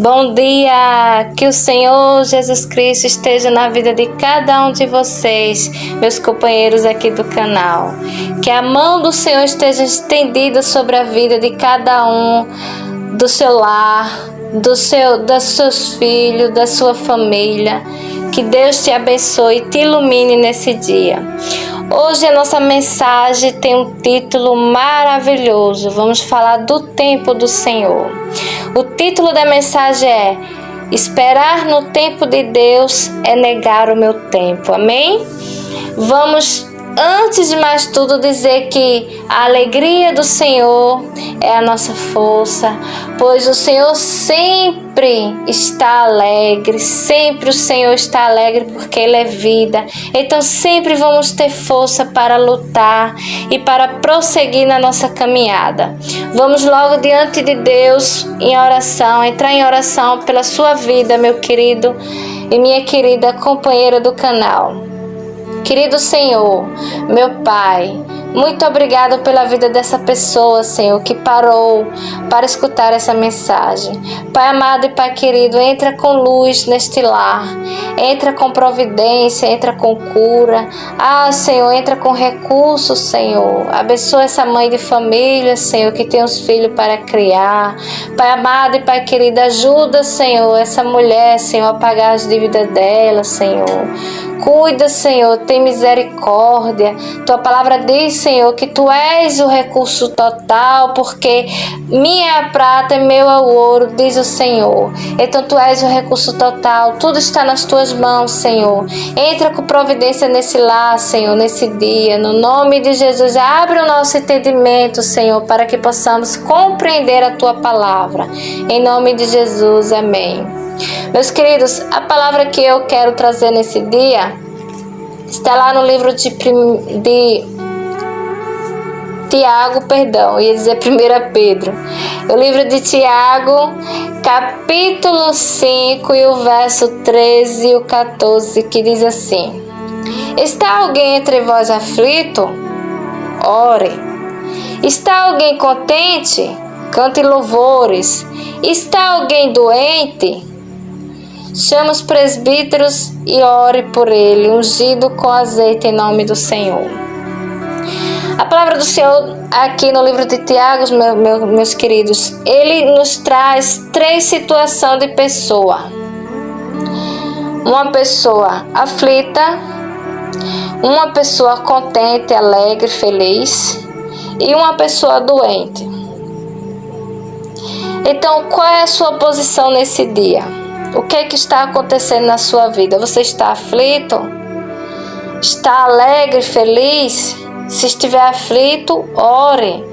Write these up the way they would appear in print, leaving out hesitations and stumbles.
Bom dia, que o Senhor Jesus Cristo esteja na vida de cada um de vocês, meus companheiros aqui do canal. Que a mão do Senhor esteja estendida sobre a vida de cada um, do seu lar, dos seus filhos, da sua família. Que Deus te abençoe e te ilumine nesse dia. Hoje a nossa mensagem tem um título maravilhoso. Vamos falar do tempo do Senhor. O título da mensagem é: Esperar no tempo de Deus é negar o meu tempo. Amém? Vamos, antes de mais tudo, dizer que a alegria do Senhor é a nossa força, pois o Senhor sempre está alegre, sempre o Senhor está alegre porque Ele é vida. Então sempre vamos ter força para lutar e para prosseguir na nossa caminhada. Vamos logo diante de Deus em oração, entrar em oração pela sua vida, meu querido e minha querida companheira do canal. Querido Senhor, meu Pai, muito obrigado pela vida dessa pessoa, Senhor, que parou para escutar essa mensagem. Pai amado e Pai querido, entra com luz neste lar, entra com providência, entra com cura. Senhor, entra com recursos, Senhor. Abençoa essa mãe de família, Senhor, que tem os filhos para criar. Pai amado e Pai querido, ajuda, Senhor, essa mulher, Senhor, a pagar as dívidas dela, Senhor. Cuida, Senhor, tem misericórdia. Tua palavra diz, Senhor, que Tu és o recurso total, porque minha é a prata e meu é o ouro, diz o Senhor. Então Tu és o recurso total, tudo está nas Tuas mãos, Senhor. Entra com providência nesse lar, Senhor, nesse dia, no nome de Jesus. Abre o nosso entendimento, Senhor, para que possamos compreender a Tua palavra. Em nome de Jesus, amém. Meus queridos, a palavra que eu quero trazer nesse dia está lá no livro de Tiago, ia dizer 1 Pedro. O livro de Tiago, capítulo 5 e o verso 13 e o 14, que diz assim: Está alguém entre vós aflito? Ore. Está alguém contente? Cante louvores. Está alguém doente? Chama os presbíteros e ore por ele, ungido com azeite em nome do Senhor. A palavra do Senhor aqui no livro de Tiago, meus queridos, ele nos traz 3 situações de pessoa. Uma pessoa aflita, uma pessoa contente, alegre, feliz e uma pessoa doente. Então, qual é a sua posição nesse dia? O que é que está acontecendo na sua vida? Você está aflito? Está alegre, feliz? Se estiver aflito, ore.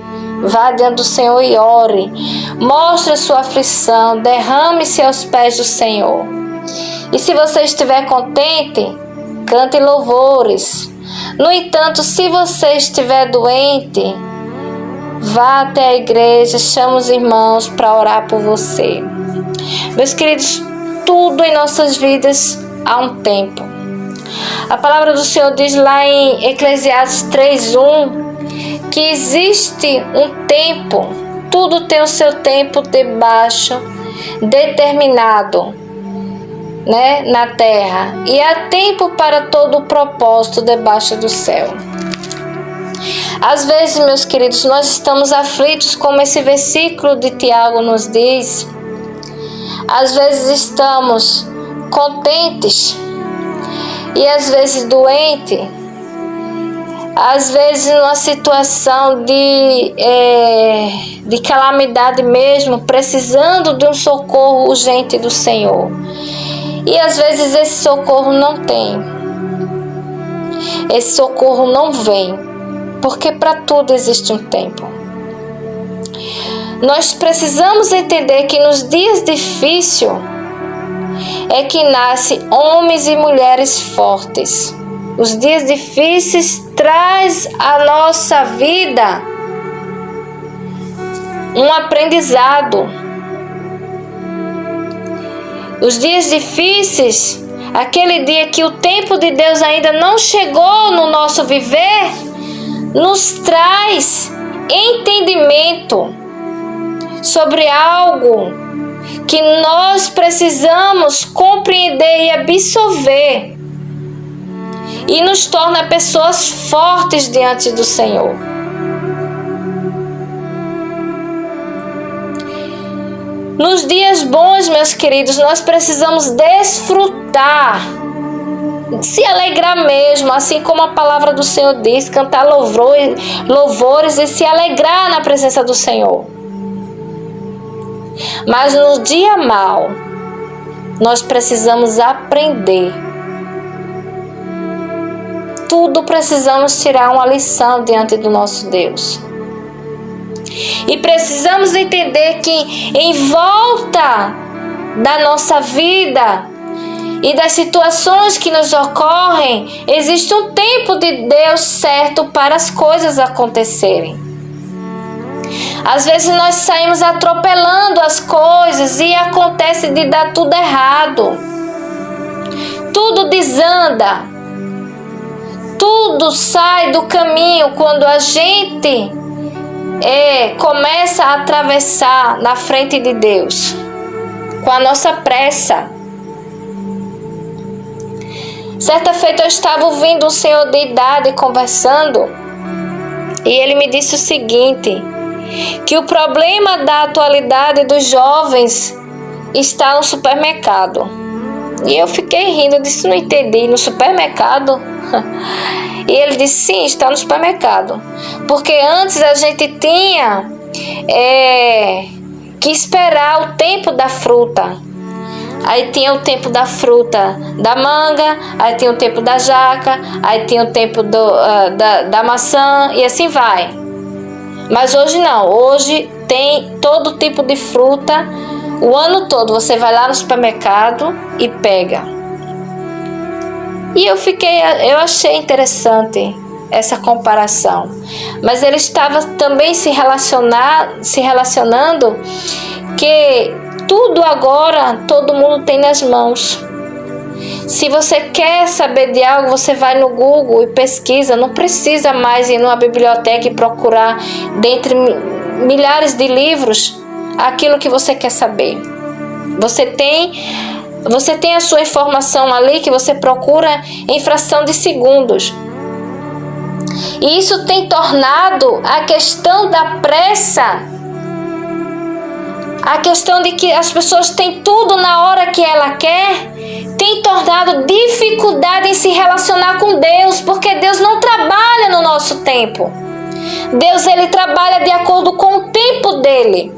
Vá diante do Senhor e ore. Mostre a sua aflição, derrame-se aos pés do Senhor. E se você estiver contente, cante louvores. No entanto, se você estiver doente, vá até a igreja, chame os irmãos para orar por você. Meus queridos, tudo em nossas vidas há um tempo. A palavra do Senhor diz lá em Eclesiastes 3:1 que existe um tempo, tudo tem o seu tempo determinado, né, na terra, e há tempo para todo o propósito debaixo do céu. Às vezes, meus queridos, nós estamos aflitos, como esse versículo de Tiago nos diz. Às vezes estamos contentes e às vezes doentes, às vezes numa situação de calamidade mesmo, precisando de um socorro urgente do Senhor. E às vezes esse socorro não tem, esse socorro não vem, porque para tudo existe um tempo. Nós precisamos entender que nos dias difíceis é que nascem homens e mulheres fortes. Os dias difíceis traz à nossa vida um aprendizado. Os dias difíceis, aquele dia que o tempo de Deus ainda não chegou no nosso viver, nos traz entendimento sobre algo que nós precisamos compreender e absorver e nos torna pessoas fortes diante do Senhor. Nos dias bons, meus queridos, nós precisamos desfrutar, se alegrar mesmo, assim como a palavra do Senhor diz, cantar louvores e se alegrar na presença do Senhor. Mas no dia mau, nós precisamos aprender. Tudo precisamos tirar uma lição diante do nosso Deus. E precisamos entender que em volta da nossa vida e das situações que nos ocorrem, existe um tempo de Deus certo para as coisas acontecerem. Às vezes nós saímos atropelando as coisas e acontece de dar tudo errado. Tudo desanda. Tudo sai do caminho quando a gente começa a atravessar na frente de Deus com a nossa pressa. Certa feita eu estava ouvindo um senhor de idade conversando e ele me disse o seguinte, que o problema da atualidade dos jovens está no supermercado. E eu fiquei rindo, eu disse, não entendi, no supermercado? E ele disse, sim, está no supermercado. Porque antes a gente tinha que esperar o tempo da fruta. Aí tinha o tempo da fruta da manga, aí tinha o tempo da jaca, aí tinha o tempo da maçã e assim vai. Mas hoje não, hoje tem todo tipo de fruta, o ano todo você vai lá no supermercado e pega. E eu achei interessante essa comparação. Mas ele estava também se relacionando que tudo agora todo mundo tem nas mãos. Se você quer saber de algo, você vai no Google e pesquisa. Não precisa mais ir numa biblioteca e procurar dentre milhares de livros aquilo que você quer saber. Você tem a sua informação ali que você procura em fração de segundos. E isso tem tornado a questão da pressa, a questão de que as pessoas têm tudo na hora que ela quer, tem tornado dificuldade em se relacionar com Deus, porque Deus não trabalha no nosso tempo. Deus, ele trabalha de acordo com o tempo dele.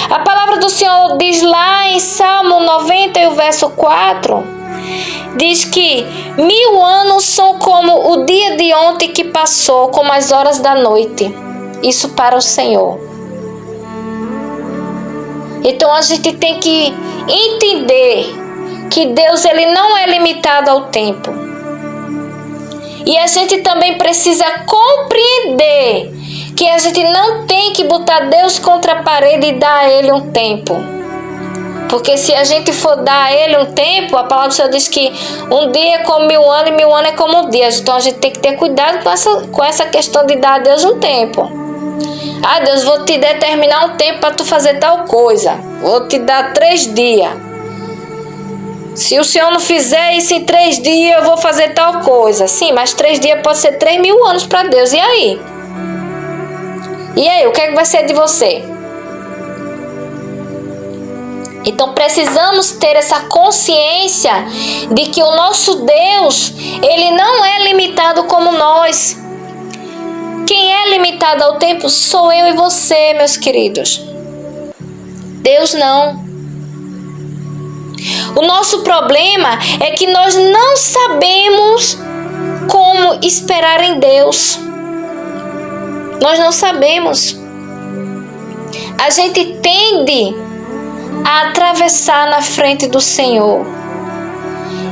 A palavra do Senhor diz lá em Salmo 90, e o verso 4, diz que 1000 anos são como o dia de ontem que passou, como as horas da noite. Isso para o Senhor. Então a gente tem que entender que Deus, ele não é limitado ao tempo. E a gente também precisa compreender que a gente não tem que botar Deus contra a parede e dar a ele um tempo. Porque se a gente for dar a ele um tempo, a palavra do Senhor diz que um dia é como 1000 anos e 1000 anos é como um dia. Então a gente tem que ter cuidado com essa questão de dar a Deus um tempo. Ah, Deus, vou te determinar um tempo para tu fazer tal coisa. Vou te dar 3 dias. Se o Senhor não fizer isso em 3 dias, eu vou fazer tal coisa. Sim, mas 3 dias pode ser 3000 anos para Deus. E aí? E aí, o que é que vai ser de você? Então precisamos ter essa consciência de que o nosso Deus, ele não é limitado como nós. Quem é limitado ao tempo sou eu e você, meus queridos. Deus não. O nosso problema é que nós não sabemos como esperar em Deus. Nós não sabemos. A gente tende a atravessar na frente do Senhor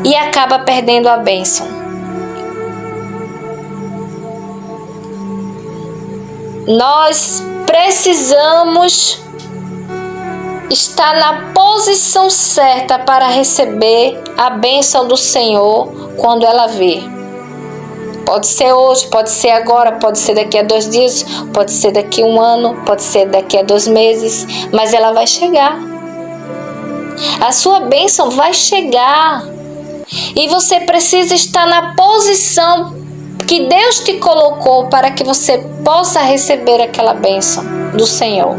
e acaba perdendo a bênção. Nós precisamos estar na posição certa para receber a bênção do Senhor quando ela vir. Pode ser hoje, pode ser agora, pode ser daqui a 2 dias, pode ser daqui a 1 ano, pode ser daqui a 2 meses, mas ela vai chegar. A sua bênção vai chegar. E você precisa estar na posição que Deus te colocou para que você possa receber aquela bênção do Senhor.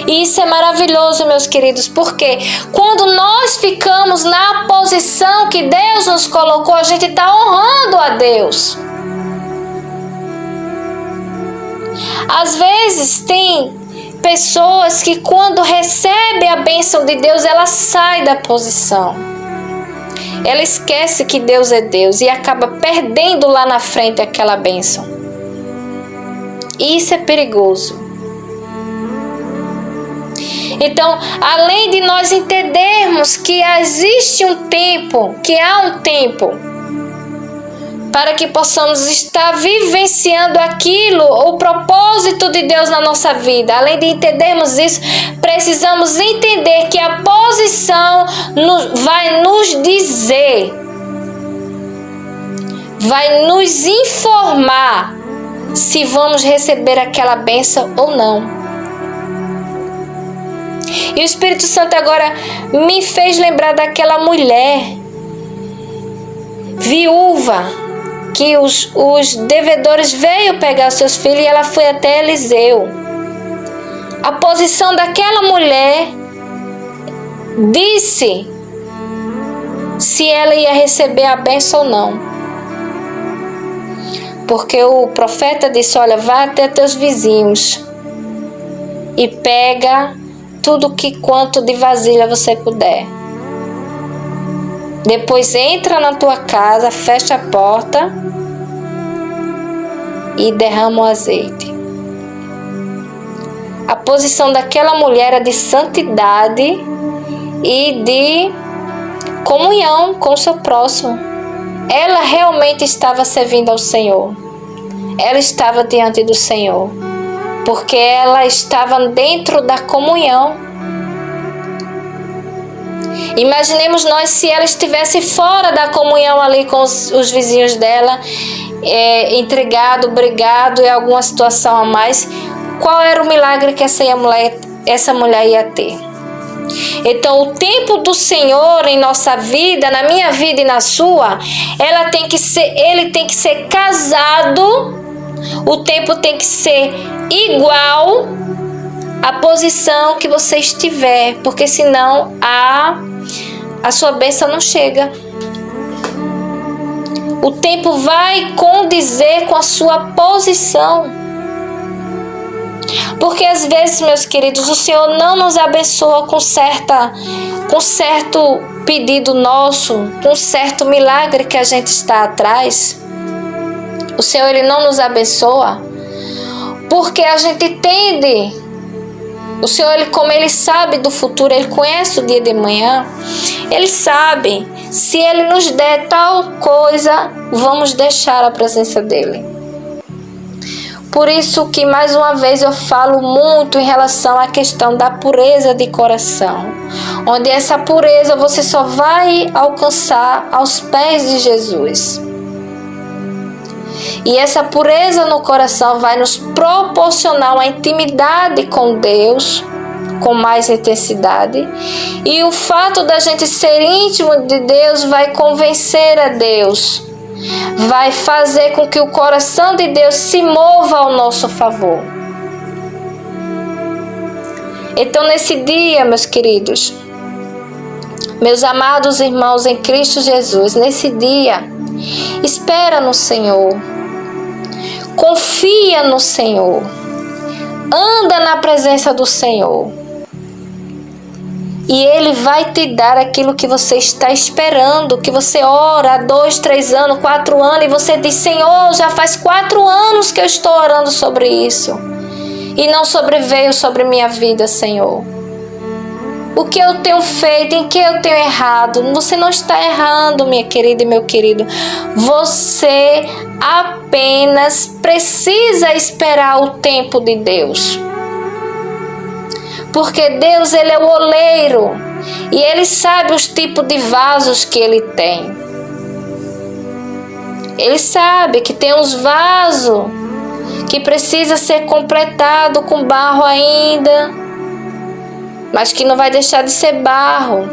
E isso é maravilhoso, meus queridos, porque quando nós ficamos na posição que Deus nos colocou, a gente está honrando a Deus. Às vezes tem pessoas que quando recebem a bênção de Deus, ela sai da posição. Ela esquece que Deus é Deus e acaba perdendo lá na frente aquela bênção. Isso é perigoso. Então, além de nós entendermos que existe um tempo, que há um tempo, para que possamos estar vivenciando aquilo, o propósito de Deus na nossa vida. Além de entendermos isso, precisamos entender que a posição vai nos dizer, vai nos informar se vamos receber aquela bênção ou não. E o Espírito Santo agora me fez lembrar daquela mulher viúva, que os devedores veio pegar seus filhos e ela foi até Eliseu. A posição daquela mulher disse se ela ia receber a bênção ou não. Porque o profeta disse: olha, vá até teus vizinhos e pega tudo quanto de vasilha você puder. Depois entra na tua casa, fecha a porta e derrama o azeite. A posição daquela mulher era de santidade e de comunhão com o seu próximo. Ela realmente estava servindo ao Senhor. Ela estava diante do Senhor, porque ela estava dentro da comunhão. Imaginemos nós se ela estivesse fora da comunhão ali com os vizinhos dela, intrigado, brigado e alguma situação a mais. Qual era o milagre que essa mulher ia ter? Então, o tempo do Senhor em nossa vida, na minha vida e na sua, ele tem que ser casado, o tempo tem que ser igual à posição que você estiver, porque senão a sua bênção não chega. O tempo vai condizer com a sua posição. Porque às vezes, meus queridos, o Senhor não nos abençoa com certo pedido nosso, com certo milagre que a gente está atrás. O Senhor, Ele não nos abençoa porque a gente tende. O Senhor, como Ele sabe do futuro, Ele conhece o dia de manhã, Ele sabe, se Ele nos der tal coisa, vamos deixar a presença dEle. Por isso que, mais uma vez, eu falo muito em relação à questão da pureza de coração, onde essa pureza você só vai alcançar aos pés de Jesus. E essa pureza no coração vai nos proporcionar uma intimidade com Deus com mais intensidade. E o fato da gente ser íntimo de Deus vai convencer a Deus, vai fazer com que o coração de Deus se mova ao nosso favor. Então, nesse dia, meus queridos, meus amados irmãos em Cristo Jesus, nesse dia, espera no Senhor, confia no Senhor, anda na presença do Senhor, e Ele vai te dar aquilo que você está esperando, que você ora há 2, 3 anos, 4 anos, e você diz: Senhor, já faz 4 anos que eu estou orando sobre isso, e não sobreveio sobre minha vida, Senhor. O que eu tenho feito, em que eu tenho errado? Você não está errando, minha querida e meu querido. Você apenas precisa esperar o tempo de Deus. Porque Deus, Ele é o oleiro e Ele sabe os tipos de vasos que Ele tem. Ele sabe que tem uns vasos que precisa ser completado com barro ainda. mas que não vai deixar de ser barro.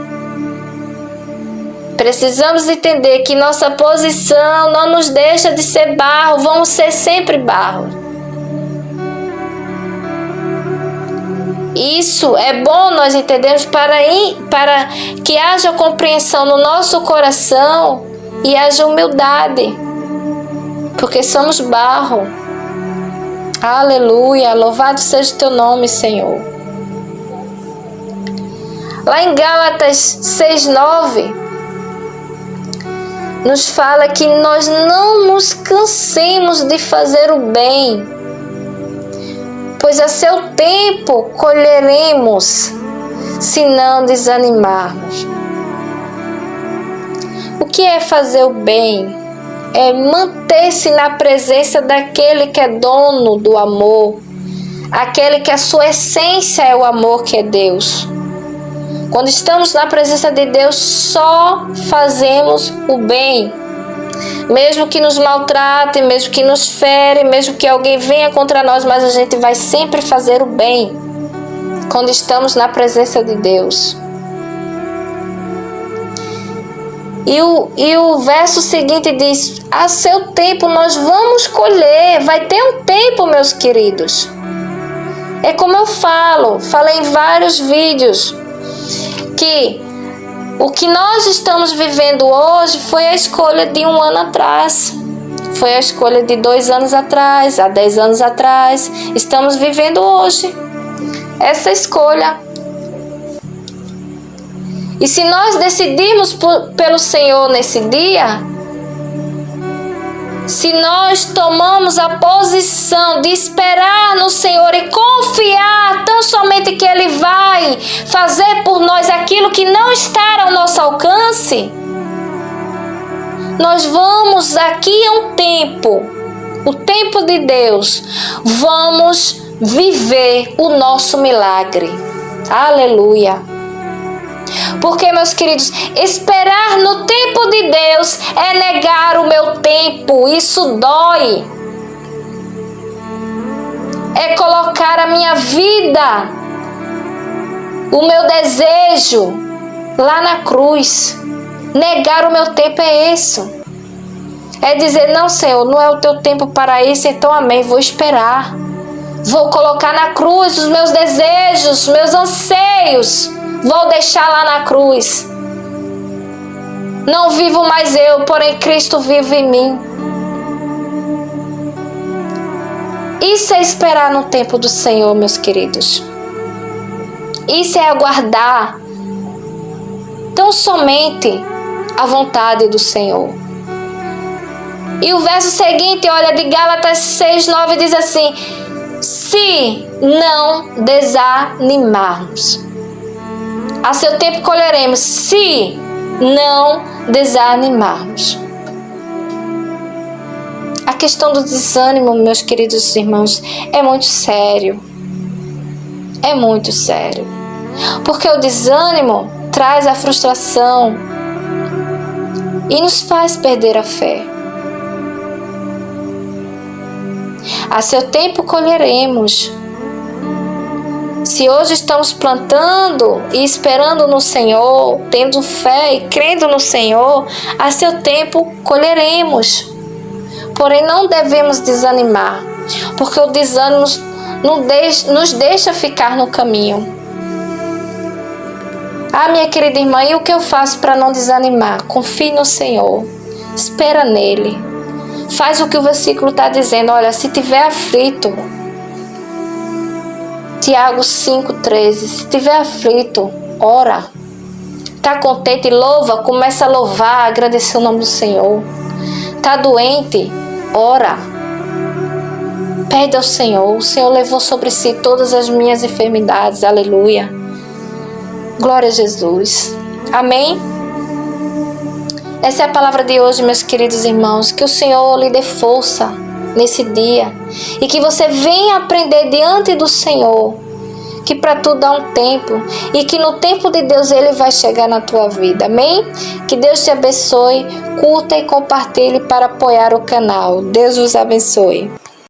Precisamos entender que nossa posição não nos deixa de ser barro, vamos ser sempre barro. Isso é bom nós entendermos para que haja compreensão no nosso coração e haja humildade, porque somos barro. Aleluia, louvado seja o teu nome, Senhor. Lá em Gálatas 6:9, nos fala que nós não nos cansemos de fazer o bem, pois a seu tempo colheremos, se não desanimarmos. O que é fazer o bem? É manter-se na presença daquele que é dono do amor, aquele que a sua essência é o amor, que é Deus. Quando estamos na presença de Deus, só fazemos o bem. Mesmo que nos maltrate, mesmo que nos fere, mesmo que alguém venha contra nós, mas a gente vai sempre fazer o bem quando estamos na presença de Deus. E o verso seguinte diz: a seu tempo nós vamos colher. Vai ter um tempo, meus queridos. É como eu falei em vários vídeos, que o que nós estamos vivendo hoje foi a escolha de 1 ano atrás. Foi a escolha de 2 anos atrás, há 10 anos atrás. Estamos vivendo hoje essa escolha. E se nós decidirmos pelo Senhor nesse dia, se nós tomamos a posição de esperar no Senhor e confiar tão somente que Ele vai fazer por nós aquilo que não está ao nosso alcance, nós vamos aqui a um tempo, o tempo de Deus, vamos viver o nosso milagre. Aleluia! Porque, meus queridos, esperar no tempo de Deus é negar o meu tempo. Isso dói. É colocar a minha vida, o meu desejo lá na cruz. Negar o meu tempo é isso. É dizer: não, Senhor, não é o teu tempo para isso, então amém, vou esperar. Vou colocar na cruz os meus desejos, meus anseios. Vou deixar lá na cruz. Não vivo mais eu, porém Cristo vive em mim. Isso é esperar no tempo do Senhor, meus queridos. Isso é aguardar tão somente a vontade do Senhor. E o verso seguinte, olha, de Gálatas 6:9 diz assim: se não desanimarmos, a seu tempo colheremos, se não desanimarmos. A questão do desânimo, meus queridos irmãos, é muito sério. É muito sério. Porque o desânimo traz a frustração e nos faz perder a fé. A seu tempo colheremos. Se hoje estamos plantando e esperando no Senhor, tendo fé e crendo no Senhor, a seu tempo colheremos. Porém, não devemos desanimar, porque o desânimo nos deixa ficar no caminho. Ah, minha querida irmã, e o que eu faço para não desanimar? Confie no Senhor, espera nele. Faz o que o versículo está dizendo. Olha, se tiver aflito, Tiago 5,13, se tiver aflito, ora. Está contente, louva, começa a louvar, agradecer o nome do Senhor. Está doente, ora. Pede ao Senhor. O Senhor levou sobre si todas as minhas enfermidades. Aleluia. Glória a Jesus. Amém? Essa é a palavra de hoje, meus queridos irmãos. Que o Senhor lhe dê força nesse dia. E que você venha aprender diante do Senhor. Que para tudo há um tempo. E que no tempo de Deus Ele vai chegar na tua vida. Amém? Que Deus te abençoe. Curta e compartilhe para apoiar o canal. Deus vos abençoe.